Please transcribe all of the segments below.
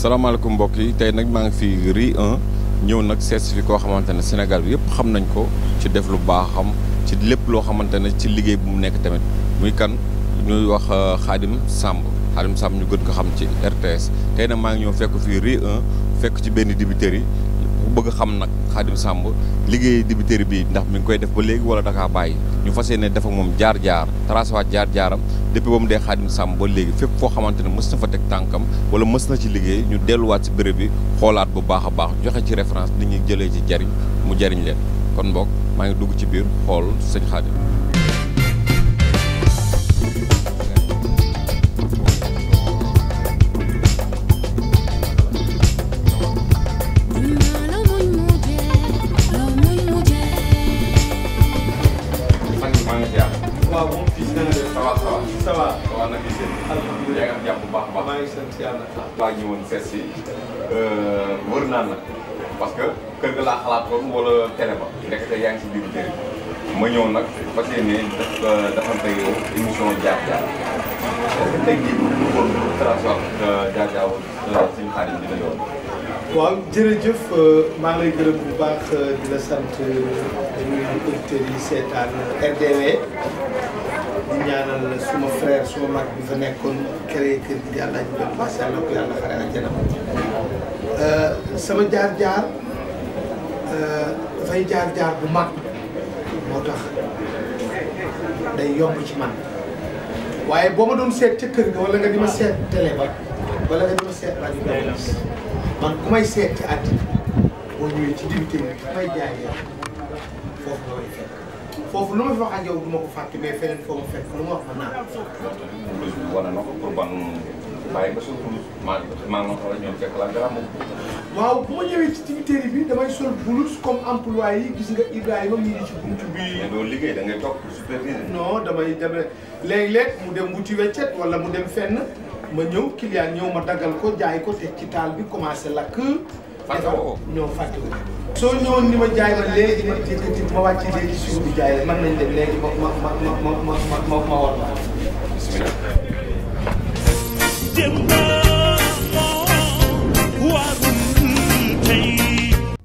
salaamaaleykum mbokk yi tey nag maa ngi fi Rue 1 ñëw nag seet fi koo xamante ne Sénégal bi yëpp xam nañ ko ci def lu baaxam ci lépp loo xamante ne ci liggéey bu mu nekk tamit muy kan ñuy wax Khadim Samb ñu gën ko xam ci RTS tey nag maa ngi ñëw fekk fii Rue 1 fekk ci benn dibiteri bu bëgg xam nag Khadim Samb liggéey dibiteri bi ndax mi ngi koy def ba léegi wala dakaa bàyyi ñu fas yéene def ak moom jaar-jaar tracé waat jaar-jaaram depuis ba mu dee Khadim Samb ba léegi fépp foo xamante ne mës na fa teg tànkam wala mës na ci liggéey ñu delluwaat ci béréb bi xoolaat bu baax a baax joxe ci référence nit ñi jëlee ci jariñ mu jariñ leen kon mbokk maa ngi dugg ci biir xool sëñ Khadim. waaw moom fii si dana def. ça va. waaw nag gis ngeen. alhamdulilah yaa ngi am jàmm bu baax a baax. maa ngi sant yàlla. waa ñëwoon seet si wër naa nag parce que kër ga laa xalaatoon wala télé ba ndekete yaa ngi si biir kër ma ñëw nag fas yéene defante yow émission jaar-jaar tey jii bu ñu xool tracé jaar-jaar suñu Khadim dina yoon. waaw jërëjëf maa ngi lay gërëm bu baax di la sant di nuyu auditeurs yi seetaan RDV di ñaanal suma frère suma mag bi fa nekkoon créé kër gi di yàlla ñu doon paase yàlla ko yàlla xare àjjana sama jaar-jaar dafay jaar-jaar bu mag moo tax day yomb ci man waaye boo ma doon seet ca kër ga wala nga di ma seet télé ba wala nga di ma seet rajo bi man ku may seet ci àddina boo ñëwee ci dibiteri bi may jaay foofu nga may fekk foofu lu ma fi wax ak yow du ma ko fàtte mais feneen foo ma fekk lu ma wax ma naan. wane na ko pour ban bàyyi ba suuf maa ngi ko ñoom fekk la garaam moom. waaw bu ma ñëwee ci dibiteri bi damay sol blouse comme employé yi gis nga Ibrahima mi ngi ci buntu bi. mais doo liggéey da ngay toog superviser. non damay demee léeg-léeg mu dem wuti weccet wala mu dem fenn. ma ñëw client ñëw ma daggal ko jaay ko teg ci taal bi commencé lakk. fàtte ko ñoo fàtte ko. soo ñëwoon ni ma jaay ma léegi ma wàcc léegi suuf bi jaay la mën nañ dem léegi ma war ma. bismillah.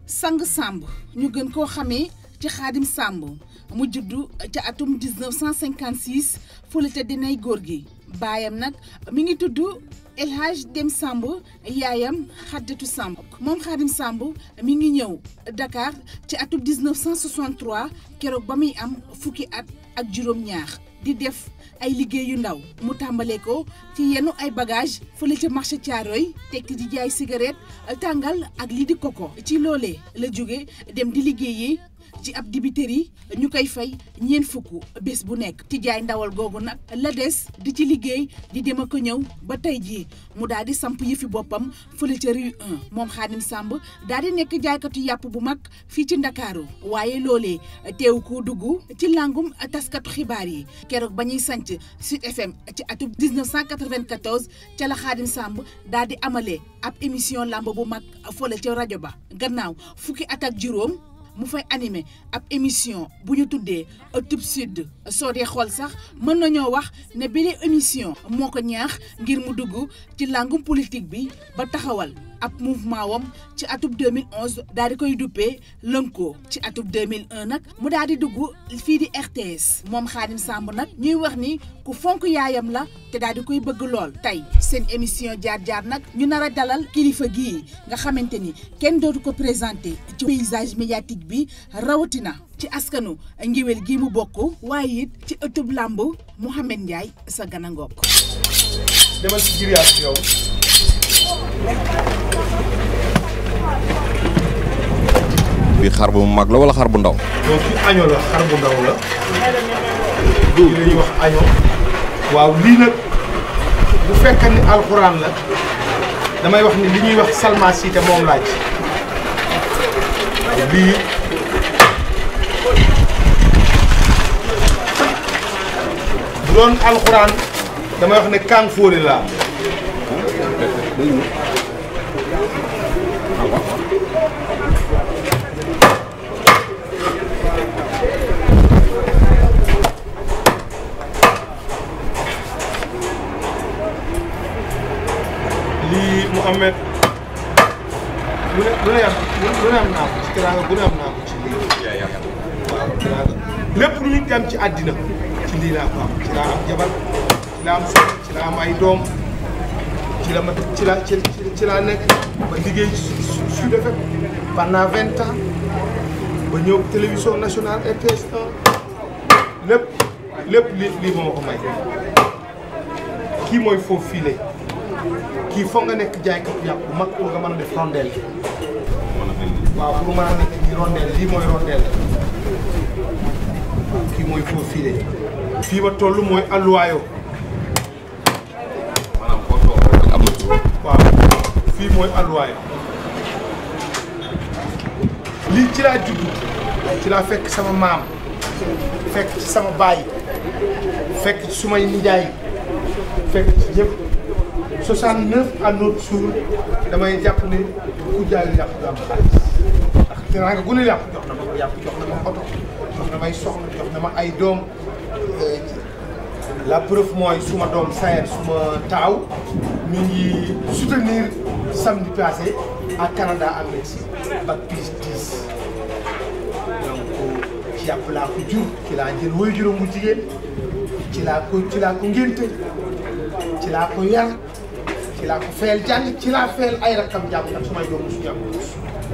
Sang Samb ñu gën koo xamee ci Khadim Samb mu juddu ca atum 1956 fële ca dinay góor gi. baayam nag mi ngi tudd El Hadj Dem Samb yaayam Xaddatu Samb moom Khadim Samb mi ngi ñëw Dakar ci atum 1963 keroog ba muy am fukki at ak juróom-ñaar di def ay liggéey yu ndaw mu tàmbalee ko ci yenn ay bagage fële ca marché Thiaroye tekki di jaay cigarette tàngal ak lii di koko ci loolee la jóge dem di liggéeyi ci ab dibiteri ñu koy fay ñeent fukk bés bu nekk ci jaay ndawal googu nag la des di ci liggéey di dem ak ñëw ba tey jii mu daal di samp yëfi boppam fële ca Rue 1 moom Khadim Samb daal di nekk jaaykatu yàpp bu mag fii ci Ndakaaru waaye loolee teew ko dugg ci langum taskatu xibaar yi keroog ba ñuy sanc Sud FM ci atum 1994 ca la Khadim Samb daal di amalee ab émission lamb bu mag fële ca rajo ba gannaaw fukki at ak juróom mu fay animé ab émission bu ñu tuddee Tube Sud soo dee xool sax mën nañoo wax ne bile émission moo ko ñaax ngir mu dugg ci langum politique bi ba taxawal ab mouvement wam ci atub 2011 daal di koy duppee lënkoo ci atub 2001 nag mu daal di dugg fii di RTS moom Khadim Samb nag ñuy wax ni ku fonk yaayam la te daal di koy bëgg lool tey seen émission jaar-jaar nag ñu nar a dalal kilifa gii nga xamante ni kenn dootu ko présenté ci paysage médiatique bi rawatina ci askanu ngéwél gi mu bokk waaye it ci ëttub làmb Mouhamed Ndiaye sa gana ngoog demal ci giriyaat yow. bi xar bu mag la wala xar bu ndaw. donc año la xar bu ndaw la. lii la ñuy wax año. waaw lii nag bu fekkee ni alxuraan la damay wax ni li ñuy wax salma siite moom laaj lii bu doon alxuraan damay wax ne kàng fóore laa. lii Mouhamed lu ne am naa ko ci teraanga bu ne am naa ko ci lii. waaw teraanga lépp lu ñu dem ci àddina ci lii laa ko am ci laa am jabar ci laa am soxna ci laa am ay doom ci laa nekk ba liggéey Sud FM pendant 20 ans ba ñëw télévision nationale RTS 1 lépp lii moo ma ko may. kii mooy foofu fii kii foog nga nekk jaaykat yàpp bu mag pour nga mën a def rondelle. waaw pour mën a nekk ci rondelle lii mooy rondelle. kii mooy foofu fii ma toll mooy alluwaayoo. maanaam foo toll am na. waaw fii mooy alluwaayoo. lii ci laa judd ci laa fekk sama maam fekk ci sama baay fekk ci sumay nijaay fekk ci ñëpp 69 à notre jour damay jàpp ni ku jaay yàpp du am xaalis ndax teraanga gu ne yàpp jox na ma ko yàpp jox na ma oto jox na may soxna jox na ma ay doom la preuve mooy suma doom Sayer suma taaw mi ngi soutenir samedi passé à Canada ak Mexique bac plus 10 donc ci yàpp laa ko jur ci laa jël woy juróom bu jigéen ci laa ko ngénte ci laa ko yar ci laa ko fayal jàng ci laa fayal ay rakkam jàng ak sumay doom su jàng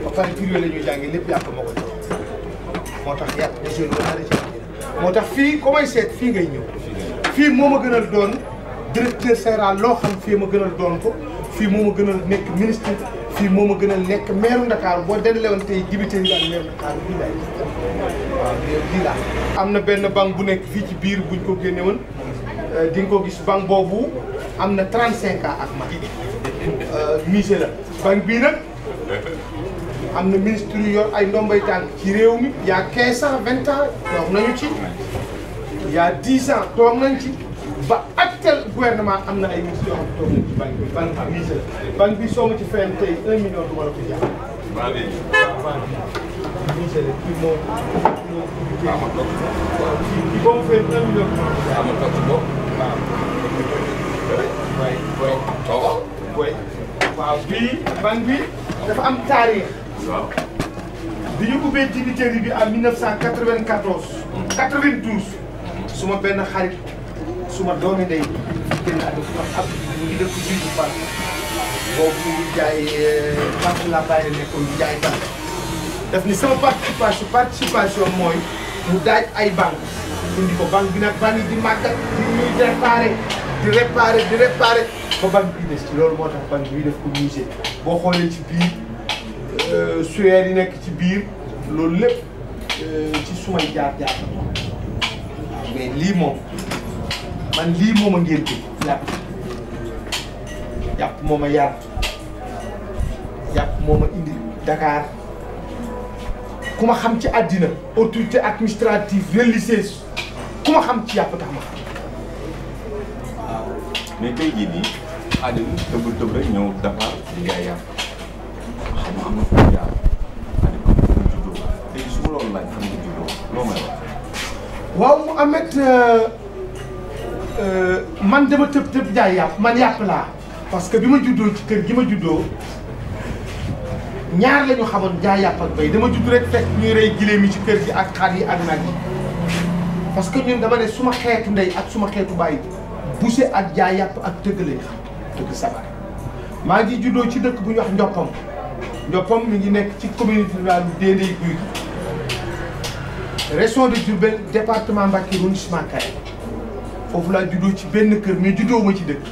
ba pare privé la ñuy jàngee lépp yàpp moo ko jox moo tax yàpp des jeunes ba moo tax fii ko may seet fii ngay ñëw fii moo ma gënal doon directeur général loo xam fii ma gënal doon ko fii moo ma gënal nekk ministre fii moo ma gënal nekk maire Ndakaaru boo dendale woon tey dibiteri daal maire Ndakaaru bii laay waaw lii laa am na benn banque bu nekk fii ci biir buñ ko génne woon di nga ko gis banque boobu am na 35 ans ak ma musée la banque bii nag am na ministre yu yor ay ndombay tànk ci réew mi y' a 15 ans 20 ans toog nañu ci y' a 10 ans toog nañ ci ba actuel gouvernement am na ay ministres yoo xam ne toog nañ ci banque bi musée la banque bi soo ma ci fayoon tey 1 million du ma la ko jàpp. waaw musée la kii moo kii boo ma fayoon 1 million du ma la ko jàpp. waaw bii banque bi dafa am taarix. waaw bi ñu ubbee dibiteri bi en 1994. 92. suma benn xarit suma doomi ndey benn at ab mu ngi dëkk bii bu baax boobu mu ngi jaay banque la bàyyi nekkoon di jaay banque daf ni sama participation mooy mu daaj ay banque indi ko banque bi nag banque yi di màggat di ñuy réparé ba banque bi des ci loolu moo tax banque bi def ko musée boo xoolee ci biir suyeer yi nekk ci biir loolu lépp ci sumay jaar-jaar mais lii moom man lii moom a ngénte yàpp moom a yar yàpp moom a indi Dakar ku ma xam ci àddina autorité administrative religieuse ku ma xam ci yàpp tax ma xam. waaw mais tey jii nii Khadim tëb rek ñëw Dakar di jaay yàpp xam nga am na fu mu jaar Khadim am na fu mu juddoo tey su ma loolu laaj fan nga juddoo loo may wax. waaw mu amet man dama tëb jaay yàpp man yàpp laa parce que bi ma juddoo ci kër gi ma juddoo ñaar la ñu xamoon jaay yàpp ak bay dama judd rek fekk ñuy rey gileem yi ci kër gi ak xar yi ak nag yi parce que ñun dama ne suma xeetu ndey ak suma xeetu baay buse ak jaay yàpp ak tëgg lañ xam tëgg sabar maa ngi juddoo ci dëkk bu ñuy wax Ndioppam mi ngi nekk ci communauté rurale bu Dendey Guy gi région de Diourbel département Mbacké arrondissement Kayar foofu laa juddoo ci benn kër mais juddoo ma ci dëkk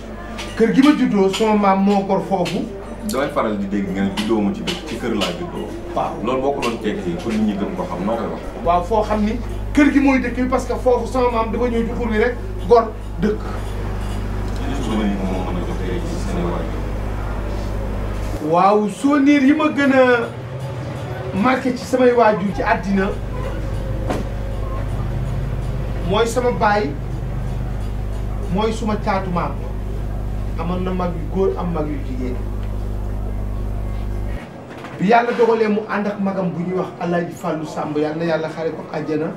kër gi ma juddoo sama maam moo gor foofu. damay faral di dégg nga ne juddoo ma ci dëkk ci kër laa juddoo. waaw loolu boo ko doon tekki pour nit ñi gën ko xam noo koy wax. waaw foo xam ni kër gi mooy dëkk bi parce que foofu sama maam dafa ñëw ci xur wi rek gor dëkk. waaw souvenir yi ma gën a marqué ci samay waajur ci àddina mooy sama baay mooy suma caatu maam amoon na mag yu góor am mag yu jigéen bi yàlla dogalee mu ànd ak magam bu ñuy wax Alaaji Fàllu Sàmb yàlla na yàlla xare ko àjjana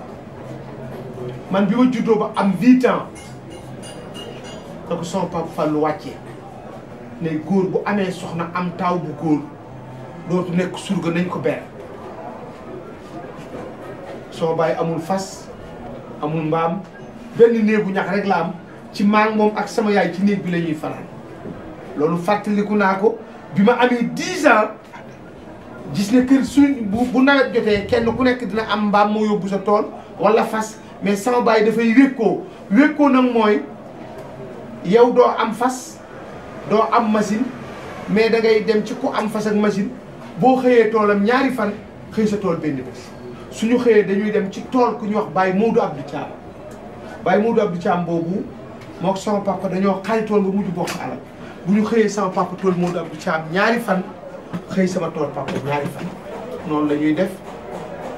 man bi ma juddoo ba am 8 ans da ko sama papa Fàllu wàccee ne góor bu amee soxna am taaw bu góor dootu nekk surga nañ ko ber sama baay amul fas amul mbaam benn néegu ñax rek la am ci maag moom ak sama yaay ci néeg bi la ñuy fanaan loolu fàttaliku naa ko bi ma amee 10 ans gis ne kër suñ bu nawet jotee kenn ku nekk dina am mbaam moo yóbbu sa tool wala fas mais sama baay dafay wékkoo nag mooy yow doo am fas doo am machine mais da ngay dem ci ku am fas ak machine boo xëyee toolam ñaari fan xëy sa tool benn bés suñu xëyee dañuy dem ci tool ku ñuy wax Baye Modou Abdou Thiam Baye Modou Abdou Thiam boobu mook sama papa dañoo xaritoon ba mujj bokk alal bu ñu xëyee sama papa tool Modou Abdou Thiam ñaari fan xëy sama tool papa ñaari fan noonu la ñuy def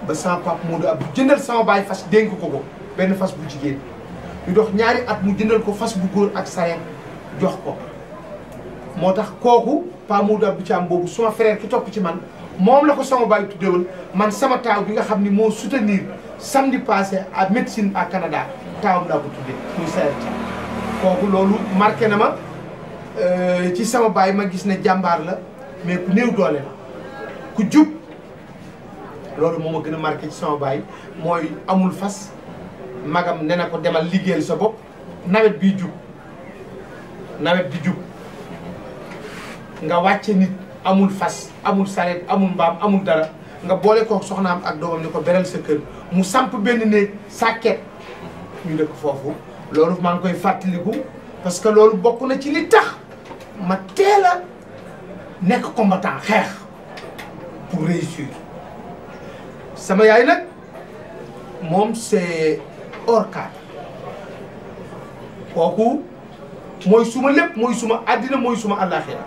ba sama papa Modou Abdou jëndal sama baay fas dénk ko benn fas bu jigéen ñu dox ñaari at mu jëndal ko fas bu góor ak sareet jox ko moo tax kooku Pa Modou Abdou Thiam boobu suma frère ki topp ci man moom la ko sama baay tuddewoon man sama taaw bi nga xam ni moo soutenir samedi passé à médecine à Canada taawam laa ko tuddee muy sareet Thiam kooku loolu marqué na ma ci sama baay ma gis ne jàmbaar la mais ku néew doole la ku jub loolu moo ma gën a marqué ci sama baay mooy amul fas magam ne na ko demal liggéeyal sa bopp nawet bi jub nga wàcce nit amul fas amul sareet amul mbaam amul dara nga boole ko soxnaam ak doomam ni ko beral sa kër mu samp benn néeg sàkket ñu dëkk foofu loolu maa ngi koy fàttaliku parce que loolu bokk na ci li tax ma teel a nekk combattant xeex pour réussir sama yaay nag moom c'est hors cadre kooku mooy suma lépp mooy suma àddina mooy suma àllaaxira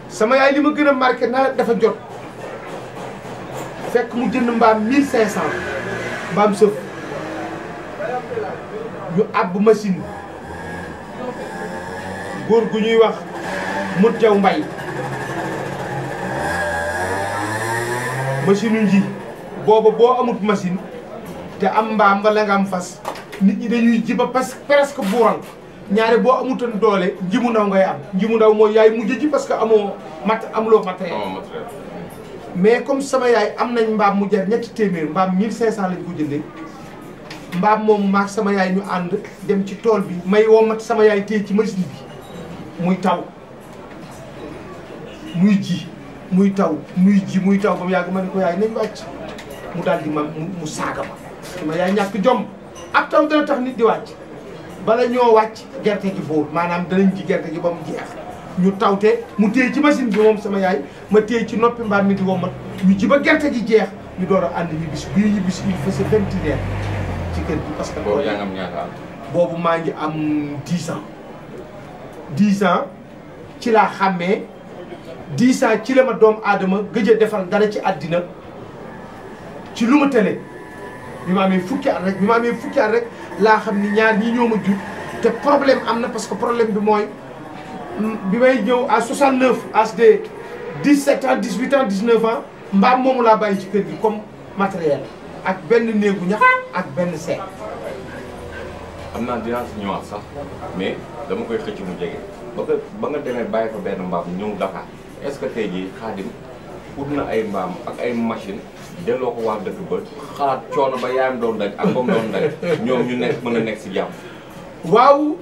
sama yaay li ma gën a marqué nawet dafa jot fekk mu jënd mbaam 1500 mbaam sëf ñu àbb machine góor gu ñuy wax mut jaw mbay machine u nji booba boo amut machine te am mbaam wala nga am fas nit ñi dañuy ji ba presque buural ñaare boo amutoon doole njimu ndaw ngay am njimu ndaw mooy yaay mujj ji parce que amuloo matériel mais comme sama yaay am nañ mbaam mu jar ñetti téeméer mbaam 1500 lañ ko jëndee mbaam moomu maag sama yaay ñu ànd dem ci tool bi may womat sama yaay téye ci machine bi muy taw muy ji muy taw ba mu yàgg ma ne ko yaay nañ wàcc mu daal di ma mu saaga ma sama yaay ñàkk jom ab taw dana tax nit di wàcc bala ñoo wàcc gerte gi boobu maanaam danañ ji gerte gi ba mu jeex ñu tawte mu téye ci machine bi moom sama yaay ma téye ci noppi mbaam mi di womat ñu ji ba gerte gi jeex ñu door a ànd ñibbisi bii ñibbisi il faisait 21 ci kër gi parce que boobu yaa ngi am ñaata at boobu maa ngi am 10 ans ci laa xàmmee 10 ans ci la ma doom aadama gëj a defal dara ci àddina ci lu ma tële bi ma amee fukki at rek laa xam ni ñaar ñi ñoo ma jur te problème am na parce que problème bi mooy bi may ñëw à 69 âge de 17 ans 18 ans 19 ans mbaam moomu laa bàyyi ci kër gi comme matériel ak benn néegu ñax ak benn seet. xam naa dinaa si ñëwaat sax mais dama koy xëcc mu jege ba nga demee bàyyi ko benn mbaam ñëw Dakar est-ce que tey jii Khadim ut na ay mbaam ak ay machine delloo ko waa dëkk ba xalaat coono ba yaayam doon daj ak ba mu doon daj ñoom ñu nekk mën a nekk si jàmm. waaw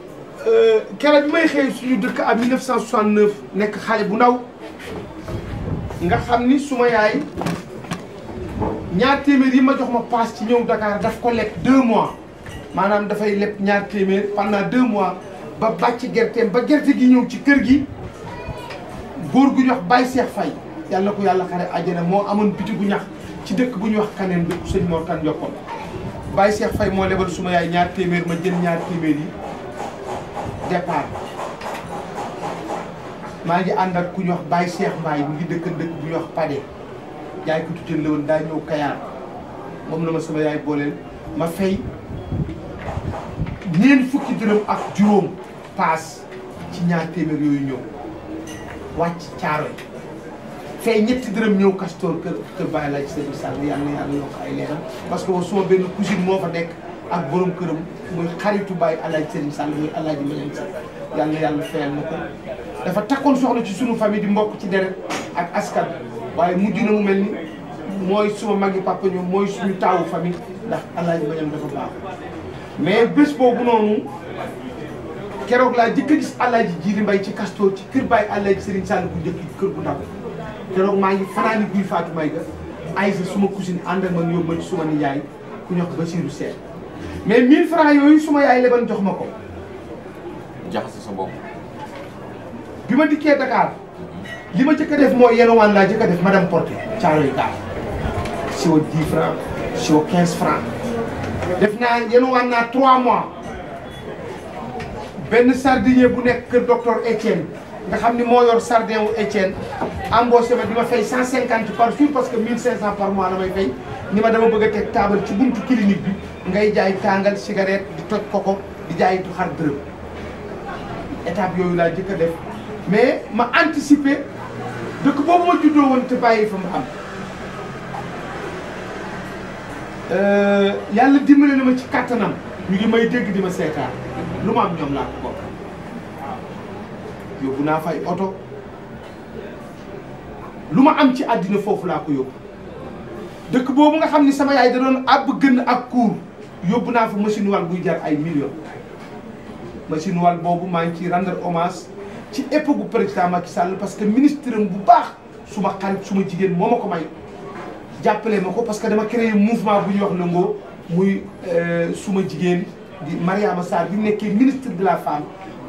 keroog bi may xëy suñu dëkk à 1969 nekk xale bu ndaw nga xam ni suma yaay ñaar téeméer yi ma jox ma paas ci ñëw Dakar daf ko lekk 2 mois maanaam dafay lekk ñaar téeméer pendant 2 mois ba bàcc gerteem ba gerte gi ñëw ci kër gi góor gu ñu wax Baye Cheikh Faye yàlla ko yàlla xare àjjana moo amoon biti gu ñax ci dëkk bu ñuy wax Kaneen dëkk sëñ Mor Kan Jokkol Baye Cheikh Faye moo lebal suma yaay ñaar téeméer ma jël ñaar téeméer yi départ maa ngi ànd ak ku ñuy wax Baye Cheikh Mbaye mu ngi dëkk bu ñuy wax Pade jaay ko tuddee la woon daa ñëw Kayaar moom la ma sama yaay booleel ma fay ñeent fukki dërëm ak juróom paas ci ñaar téeméer yooyu ñëw wàcc Caaroy fay ñetti dërëm ñëw Castor kër Baye laaj Sëriñ Sall yàlla na yàlla yokk ay leeram parce que suma benn cousine moo fa nekk ak borom këram muy xaritu Baye Alaaji Sëriñ Sall muy Alaaji Maleen Sall yàlla na yàlla fayal na ko dafa takkoon soxna ci sunu famille di mbokk ci deret ak askan waaye mujj na mu mel ni mooy suma magi papa ñoom mooy suñu taawu famille ndax alaaji Mbañam dafa baax mais bés boobu noonu keroog laa jëkk a gis alaaji Jiili Mbay ci Castor ci kër Baay alaaji Serigne Sall bu njëkk ci kër bu ndaw keroog maa ngi fanaani guy Fatou May ga Aysa suma cousine ànd ak man yóbbu ma ci suma nijaay ku ñox Basiru Seen mais 1000 francs yooyu suma yaay leban jox ma ko jaxase sa bopp. bi ma dikkee Dakar li ma jëkk a def mooy yenowaan laa jëkk a def madame Porté Caaroy gaar siwo 10 francs siwo 15 francs def naa yenowaan naa 3 mois benn sardinier bu nekk kër docteur Etienne nga xam ni moo yor sardin wu Etienne embauché ma di ma fay 150 par jour parce que 1500 par mois la may fay ni ma dama bëgg a teg taabal ci buntu clinique bi ngay jaay tàngal cigarette di toj koko di jaay tu xar dërëm étape yooyu laa jëkk a def mais ma anticiper dëkk boobu ma juddoo woon te bàyyi fa ma am yàlla dimbale na ma ci kàttanam ñu ngi may dégg di ma seetaan lu ma am ñoom laa ko bokk yóbbu naa fay oto lu ma am ci àddina foofu laa ko yóbbu dëkk boobu nga xam ni sama yaay da doon àbb gën ak kuur yóbbu naa fa machine wal buy jar ay millions machine wal boobu maa ngi ciy rendre hommage ci époque bu président Macky Sall parce que ministre am bu baax suma xarit suma jigéen moo ma ko may jàppale ma ko parce que dama créé mouvement bu ñuy wax Ndongo muy suma jigéen di Mariama Sarr bi mu nekkee ministre de la femme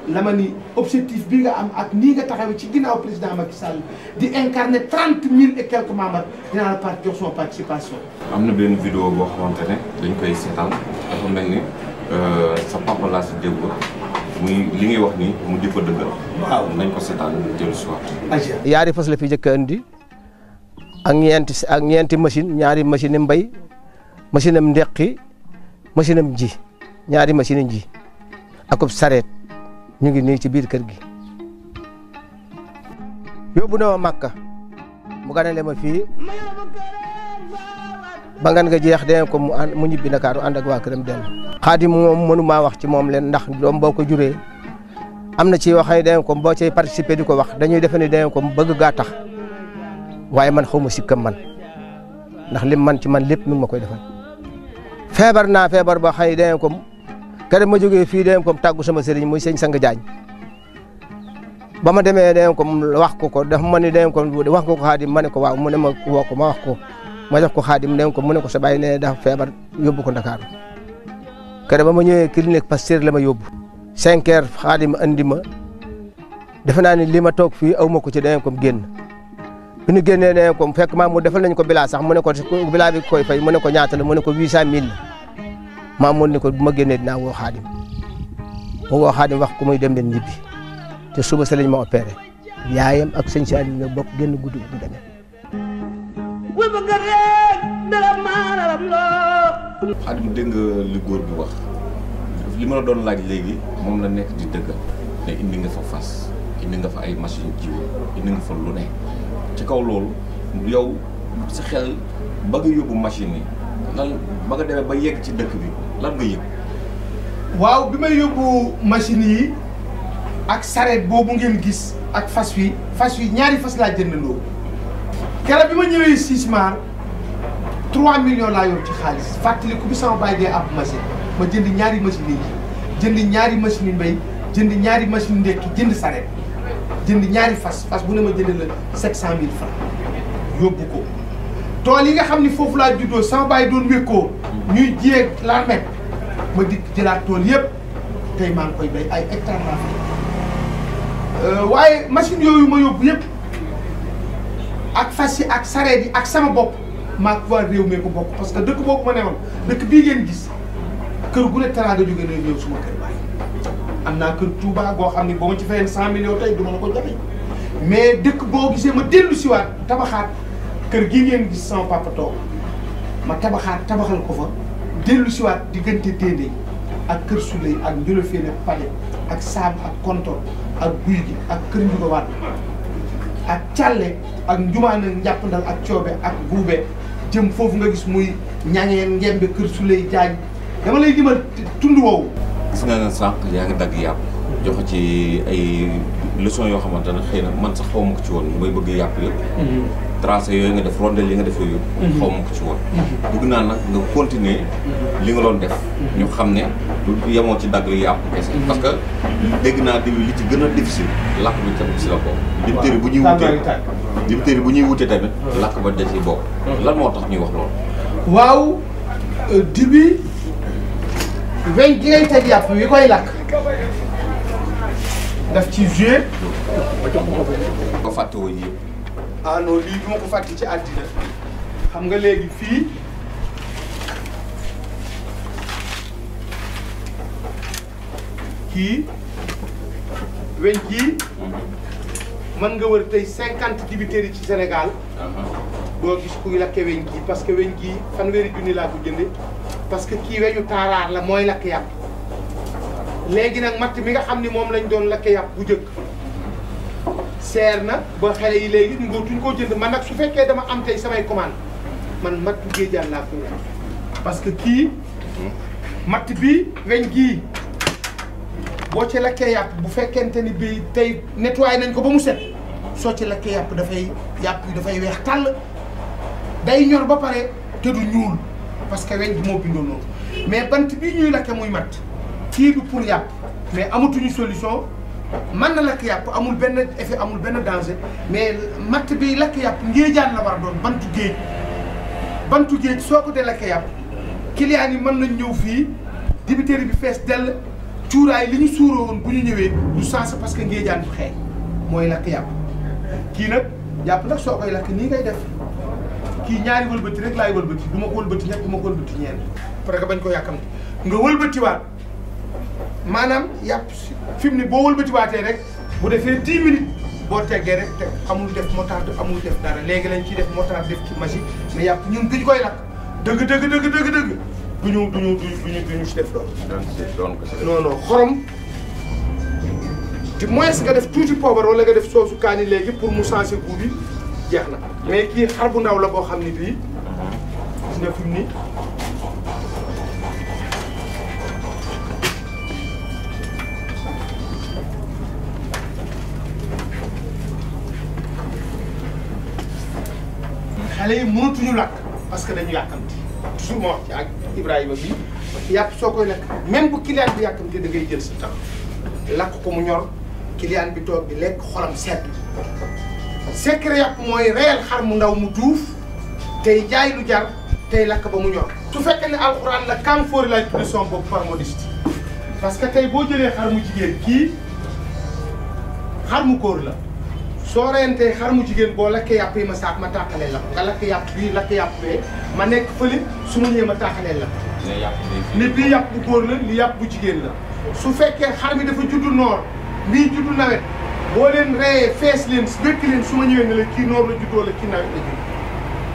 la ma ni objectif bi nga am ak nii nga taxawee ci ginnaaw président Macky Sall di incarner 30 000 et quelques membres dinaa la part jox sama participation. am na benn vidéo boo xamante ne dañ koy seetaan dafa mel ni sa papa laa si déglu muy li ngay wax ni mu di ko dëggal. waaw nañ ko seetaan dellu si waat. yaari fas la fi njëkk a indi ak ñeenti machine ñaari machine mbay machine am ndeqi machine am ji ñaari machine ji akub sareet ñu ngi nii ci biir kër gi yóbbu na ma Makka mu ganale ma fii ba ngan nga jeex dee ko mu ñibbi Ndakaaru ànd ak waa këram dellu Xaadim moom mënu maa wax ci moom leen ndax doom boo ko juree am na ci yoo xam ne dee ko boo cay participer di ko wax dañuy defe ne dee ko bëgg gaa tax waaye man xaw ma sikkam man ndax lim man ci man lépp mi ngi ma koy defal feebar naa feebar boo xam ne dee ko kere ma jógee fii dee ko tàggu sama sëriñ muy sëñ Sang Jaañ ba ma demee dee ko wax ko dafa ma ne dee ko wax ko Xaadim ma ne ko waaw mu ne ma woo ko ma wax ko ma jox ko Xaadim dee ko mu ne ko sa bàyyi ne dafa feebar yóbbu ko Ndakaaru kere ba ma ñëwee clinique Pasteur la ma yóbbu 5 heures Xaadim andi ma defe naa ne li ma toog fii aw ma ko ci dee ko génn bi ñu génnee dee ko fekk maa mu defal nañ ko bilaa sax mu ne ko bilaa bi koy fay mu ne ko ñaata la mu ne ko 800000 maa moon ni ko bu ma génnee dinaa woo Xaadim mu woo Xaadim wax ko muy dem leen ñibbi te suba sa lañ ma opéré yaayam ak sëñ Saliou ñoo bokk génn guddi bu demee. Xaadim dégg nga li góor bi wax li ma la doon laaj léegi moom la nekk di dëggal ne indi nga fa fas indi nga fa ay machine jiw indi nga fa lu ne ci kaw loolu yow sa xel ba nga yóbbu machine yi lan ba nga demee ba yegg ci dëkk bi lan nga yëg. waaw bi may yóbbu machine yi ak sareet boobu ngeen gis ak fas wi ñaari fas laa jëndandoo keroog bi ma ñëwee Sismar 3 millions laa yor ci xaalis fàttali ku bi sama baay dee ab machine ma jënd ñaari machine yi jënd ñaari machine mbay jënd ñaari machine ndekki jënd sareet jënd ñaari fas bu ne ma jënd la 700 000 francs yóbbu ko tool yi nga xam ni foofu laa juddoo sama baay doon wékkoo ñuy jiyee l'armée ma dikk jëlaat tool yëpp tey maa ngi koy bay ay hectares laa fa waaye machine yooyu ma yóbbu yëpp ak fas yi ak sareet yi ak sama bopp maa ko waa réew mee ko bokk parce que dëkk boobu ma newoon dëkk bii ngeen gis kër gu ne teraanga jóge na ñëw suma kër baay am naa kër Touba goo xam ne boo ma ci fayeen 100 millions tey du ma la ko jafe mais dëkk boo gisee ma dellu siwaat tabaxaat kër gii ngeen gis sama papa toog ma tabaxal ko fa dellu siwaat diggante Déndé ak kër Souley ak Njoloféene Pale ak Saab ak Kontor ak Guy gi ak kër Njugawaat ak Càlle ak Njumaan ak Njàppandal ak Coobe ak Guube jëm foofu nga gis muy ñangeen Ngembe kër Souley Jaañ dama lay dimal tund woowu. gis nga ne sànq yaa ngi dagg yàpp joxe ci ay leçon yoo xamante ne xëy na man sax xaw ma ko ci woon mooy bëgg yàpp yëpp. tracé yooyu nga def rondel yi nga def yooyu yëpp. xaw ma ko ci woon. bëgg naa nag nga continuer li nga doon def. ñu xam ne du yemoo ci dagg yàpp kese. parce que dégg naa diw li ci gën a difficile lakk bi tamit si la bokk. dibiteri bu ñuy wutee dibiteri bu ñuy wutee tamit lakk ba da ciy bokk. lan moo tax ñuy wax loolu. waaw dibi weñ gi ngay teg yàpp wi koy lakk daf ci joué. nga fàtte woo yëpp. ah non lii du ma ko fàtte ci àddina xam nga léegi fii kii weñ gii mën nga wër tey 50 dibiteri yi ci Sénégal doo gis kuy lakke weñ gii parce que weñ gii fanweeri junni laa ko jënde parce que kii weñu taaraar la mooy lakk yàpp léegi nag matt mi nga xam ni moom lañ doon lakke yàpp bu njëkk seer na ba xale yi léegi ñu ngootuñ koo jënd man nag su fekkee dama am tey samay commande man mattu géejaan laa koy parce que kii matt bi weñ gii boo ci lakkee yàpp bu fekkente ni bii tey nettoyé nañ ko ba mu set soo ci lakkee yàpp yàpp yi dafay weex tàll day ñor ba pare te du ñuul parce que weñ bi moo bindoo noonu mais bant bii ñuy lakke muy matt kii du pour yàpp mais amatuñu solution mën na lakk yàpp amul benn effet amul benn danger mais matt bi lakk yàpp ngéejaan la war a doon bantu géej soo ko dee lakk yàpp client yi mën nañ ñëw fii dibiteri bi fees dell cuuraay li ñu suuroo woon bu ñu ñëwee du sens parce que ngéejaan bu xeeñ mooy lakk yàpp kii nag yàpp nag soo koy lakk nii ngay def kii ñaari wëlbati rek laay wëlbati du ma ko wëlbati ñett du ma ko wëlbati ñeent parce que bañ ko yàkkamti nga wëlbatiwaat maanaam yàpp fi mu ne boo wëlbatiwaatee rek bu defee 10 minutes boo teggee rek te amul def moutarde amul def dara léegi lañ ciy def moutarde def ci machine mais yàpp ñun duñ koy lakk dëgg duñu si def loolu. non non xorom du moins nga def tuuti poobar wala nga def soosu kaani léegi pour mu changer goût bi jeex na mais kii xar bu ndaw la boo xam ne bii gis nga fi mu ni xale yi mënatuñu lakk parce que dañu yàkkamti toujours ma wax ci ak Ibrahima bi yàpp soo koy lakk même bu client bi yàkkamti da ngay jël sa temps lakk ko mu ñor client bi toog bi lekk xolam sedd secret yàpp mooy reyal xar mu ndaw mu duuf tey jaay lu jar tey lakk ba mu ñor su fekkee ne alxuraan la kam foori laay tudde son bopp par modestie parce que tey boo jëlee xar mu jigéen kii xar mu góor la soo reyantee xar mu jigéen boo lakkee yàpp yi ma saak ma tàqalee la nga lakk yàpp bii lakk yàpp bee ma nekk fële su ma ñëwee ma tàqalee la ni bii yàpp bu góor la li yàpp bu jigéen la su fekkee xar mi dafa juddu noor mbii juddu nawet boo leen reyee fees leen wékki leen su ma ñëwee ne la kii noor la juddoo la kii nawet la judd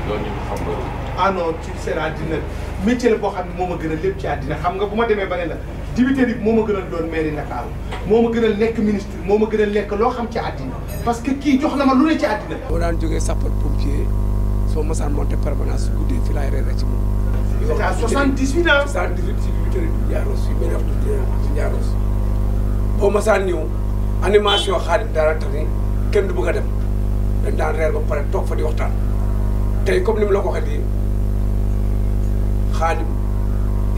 loolu ñu xam nga ah non ci seen àddina métier la boo xam ne moo ma gën a lépp ci àddina xam nga bu ma demee ba ne la dibiteri bi moo ma gënal doon mairie Ndakaaru moo ma gënal nekk ministre moo ma gënal nekk loo xam ci àddina parce que kii jox na ma lu ne ci àddina. boo daan jógee sapeur pompier soo mosaan monté permanence su guddee fi laay reer ci moom. c'était à 78 ans. 78 si dibiteri bi Ndiaros yi may def si Ndiaros boo mosaan ñëw animation Xaadim dara tax ni kenn du bëgg a dem dañ daan reer ba pare toog fa di waxtaan tey comme ni mu la ko waxee nii Xaadim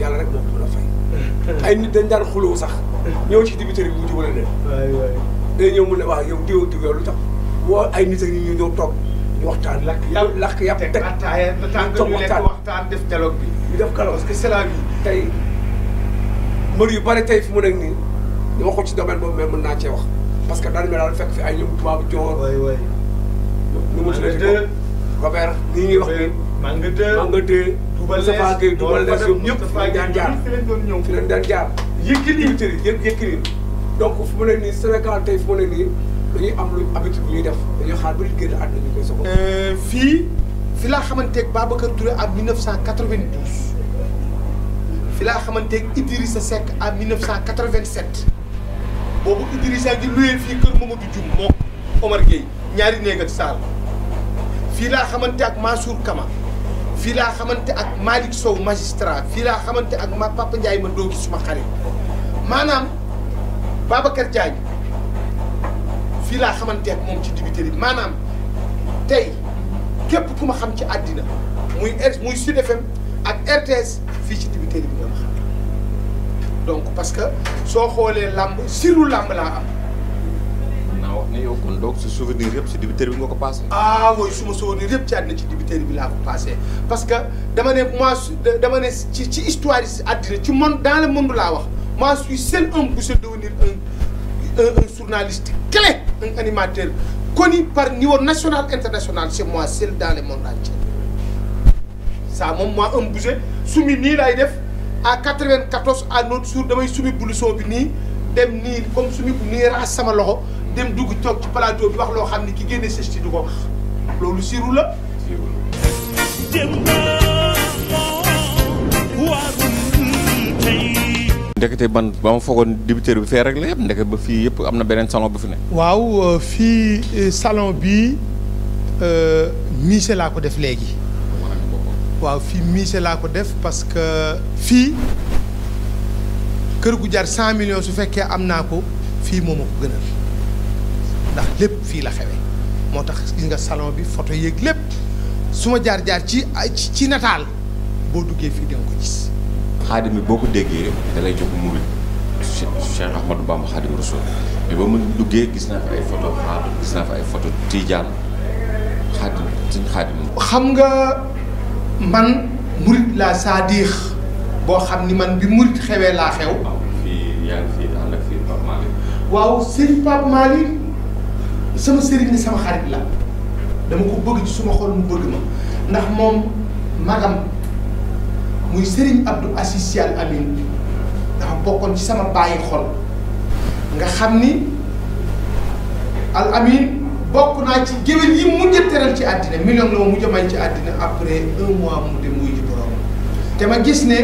yàlla rek moo ko mën a fay. ay nit dañ daan xuloo sax ñëw ci dibiteri bi mu jubale leen. waay waay day ñëw mu ne waaw yow diw diw yow lu tax woo ay nit ak ñu ñëw toog ñu waxtaan. lakk yàpp teg ataaya le temps que ñu lekk waxtaan def dialogue bi. ñu def dialogue parce que c'est la vie. tey mbër yu bari tey fi mu nekk nii ñu waxul ci domaine boobu mais mën naa cee wax parce que daan mel daal fekk fi ay ñoom tubaabu joor. waay waay. nu mu tuddati ko Robert nii ñuy wax nii. Manga 2 Dubal Lees Dubal Lees ñëpp fi lañ daan jaar fi lañ daan jaar. Yékini Yékini donc fu mu nekk nii Sénégal tey fu mu nekk nii dañuy am lu habitude bu ñuy def dañuy xaar ba nit génn àdduna ñu koy soxla. fii laa xamanteeg Babacar Touré en 1992 fi laa xamanteeg Idrissa Seck en 1987 boobu Idrissa di loué fii kër Mamadou Dioum moo Omar Gueye ñaari néeg ak saal fii laa xamante ak Mansour Kama fii laa xamante ak Malick Sow magistrat fii laa xamante ak ma Papa Ndiaye ma doogi suma xarit maanaam Babacar Diagne fii laa xamante ak moom ci dibiteri bi maanaam tey képp ku ma xam ci àddina muy Sud FM ak RTS fii ci dibiteri bi nga ma xam donc parce que soo xoolee làmb siru làmb laa am. naa wax ne yow kon donc sa souvenir yëpp ci dibiteri bi nga ko passé. ah oui suma souvenir yëpp ci àddina ci dibiteri bi laa ko passé parce que dama ne ci histoire yi si àddina ci monde dans le monde laa wax moi je suis seul homme bu se devenir un journaliste clé un animateur connu par niveau national international c'est moi seul dans le monde entier ça moom moi un bouger sumi nii lay def à 94 à notre jour damay sumi blouson bi nii dem nii comme sumi bu nii raas sama loxo dem dugg toog ci plateau bi wax loo xam ni ki génne sesti du ko wax loolu siiru la. ndekete ba ma foogoon dibiteri bi fee rek la yëpp ndeke ba fii yëpp am na beneen salon bu fi ne. waaw fii salon bi miise laa ko def léegi. waaw fii miise laa ko def parce que fii kër gu jar 100 millions su fekkee am naa ko fii moo ma ko gënal ndax lépp fii la xewee moo tax gis nga salon bi photo yeeg lépp su ma jaar ci nataal boo duggee fii danga ko gis. xaadim bi boo ko déggee da lay jox murid Cheikh Ahmadou Bamba Xaadim Rasul mais ba mu duggee gis naa fi ay photo xaadim gis naa fi ay photo Tidiane xaadim suñ xaadim. xam nga man murid laa saadix boo xam ni man bi murid xewee laa xew. fii yaa ngi fii ànd ak fii Pape Malick. waaw Serigne Pape Malick sama Serigne ni sama xarit la dama ko bëgg ci suma xol mu bëgg ma ndax moom magam muy Serigne Abdou Aziz Sy Al Amine dafa bokkoon ci sama bàyyi xol nga xam ni Al Amine bokk naa ci géwél yi mujj a teral ci àddina million la ma mujj a may ci àddina après 1 mois mu dem muy ji borom te ma gis ne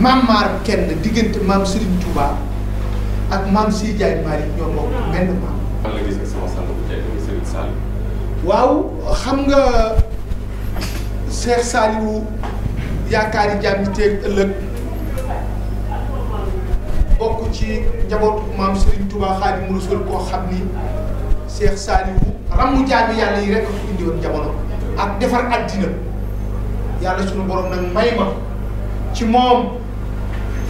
maam maar kenn diggante maam Serigne Touba ak maam Sidi Diagne Malick ñoo bokk benn maam. fan la gis nga sama sant bu tey Serigne Saliou. waaw xam nga Cheikh Saliou yaakaar yi jàmm teeg ëllëg bokk ci njabootu maam Serigne Touba Xaadimu Rasuul koo xam ni Cheikh Saliou ramu jaami yàlla yi rek ko indi woon jamono ak defar àddina yàlla sunu borom nag may ma ci moom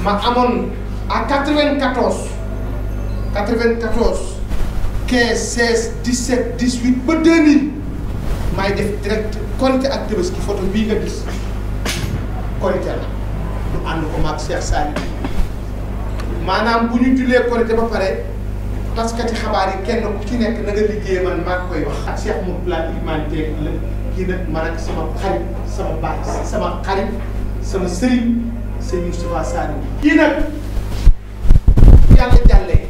ma amoon à 94 15 16 17 18 ba 2000 maay def direct Korité ak Tabaski photo bii nga gis Korité la ñu ànd ko maag Cheikh Saliou maanaam bu ñu jullee Korité ba pare taskati xabaar yi kenn ku ci nekk na nga liggéey man maa ngi koy wax ak Cheikh Mourtala Ilimane la kii nag man ak sama xarit sama baay sama xarit sama sëriñ sëñ Moustapha Saliou kii nag yàlla jàllee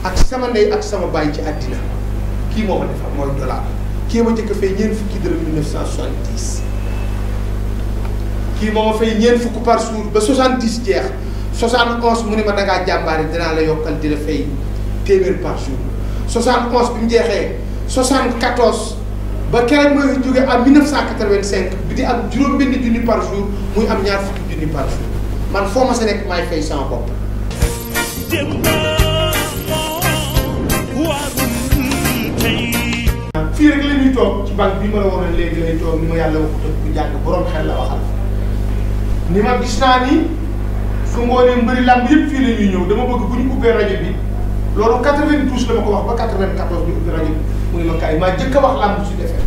ak sama ndey ak sama baay ci àddina kii moo ma defal mooy dollar kii ma njëkk a fay ñeent fukki dërëm 1970 kii moo ma fay ñeent fukk par jour ba 70 jeex 71 mu ne ma dangaa jàmbaare dinaa la yokkal di la fay téeméer par jour 71 bi mu jeexee 74 ba keroog mooy jóge en 1985 bi di am juróom-benni junni par jour muy am ñaar fukki junni par jour man foo ma sa nekk maay fay sama bopp. fii rek la ñuy toog ci banque bi ma la waroon léegi lay toog ni ma yàlla waxut bu jàng borom xel la waxal ni ma gis naa ni su ngoonee mbëri làmb yëpp fii la ñuy ñëw dama bëgg bu ñu ubbee rajo bi loolu 92 la ma ko wax ba 94 bi ubbi rajo bi mu ne ma kaay maa jëkk a wax làmb su defee.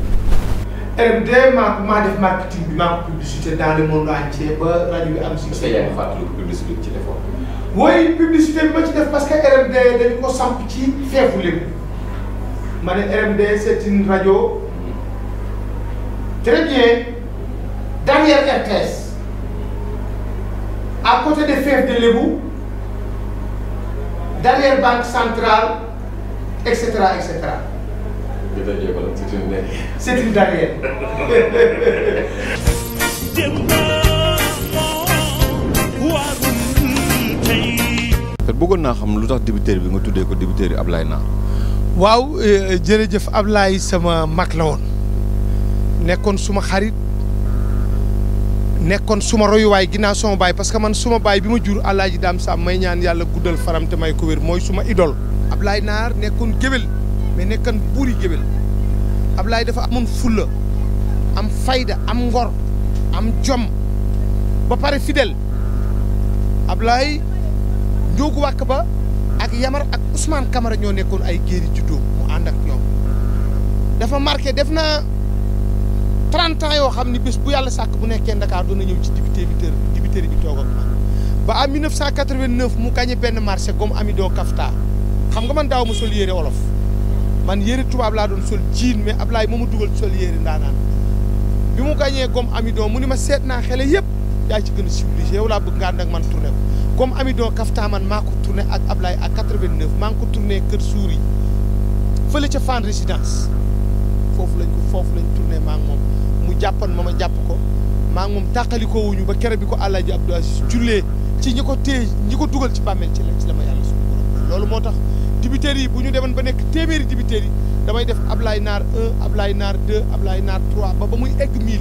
RMD maa def marketing bi maa ko publicité dans le monde entier ba rajo bi am si. est-ce que yaa ngi fàttali publicité bi ci defoon. oui publicité bi ma ci def parce que RMD dañu ko samp ci feefu lépp ma ne RMD c'est une radio très bien derrière RTS à côté des fèves de Lébou derrière Banque Centrale et cetera et cetera. C'est une derrière. bëggoon naa xam lu tax dibiteri bi nga tuddee ko dibiteri Ablaye Naar. waaw jërëjëf Ablaye sama mag la woon nekkoon suma xarit nekkoon suma royuwaay ginnaaw sama baay parce que man suma baay bi ma jur Alaaji Daam Sam may ñaan yàlla guddal faram te may ko wér mooy suma idole Ablaye Naar nekkoon géwél mais nekkan buuri géwél Ablaye dafa amoon fulla am fayda am ngor am jom ba pare fidèle Ablaye Njoogu Wàkk Ba ak Yamar ak Ousmane Camara ñoo nekkoon ay géeri juddoo mu ànd ak ñoom dafa marqué def na 30 ans yoo xam ni bés bu yàlla sàkk bu nekkee Dakar doon na ñëw ci dibiteri bi toog ak man ba en 1989 mu gagné benn marché comme Amido Kafta xam nga man daaw ma sol yére wolof man yére tubaab laa doon sol jiin mais Ablaye moo ma dugal sol yére ndaanaan bi mu gagné comme Amido mu ni ma seet naa xele yëpp yaa ci gën a civilisé yow laa bëgg nga ànd ak man tourné ko comme Amido Kafta man maa ko tourné ak Ablaye ak 89 maa ngi ko tourné Kër Suuri fële ca Fann Résidence foofu lañ tourné maa ngi moom mu jàppan ma jàpp ko maa ngi moom tàqalikoo wuñu ba kere bi ko Alaaji Abdou Aziz jullee ci ñi ko téye ñi ko dugal ci bàmmeel ci la ma yàlla suñu borom loolu moo tax dibiteri yi bu ñu demoon ba nekk téeméeri dibiteri yi damay def Ablaye Naar 1 Ablaye Naar 2 Ablaye Naar 3 ba muy egg 1000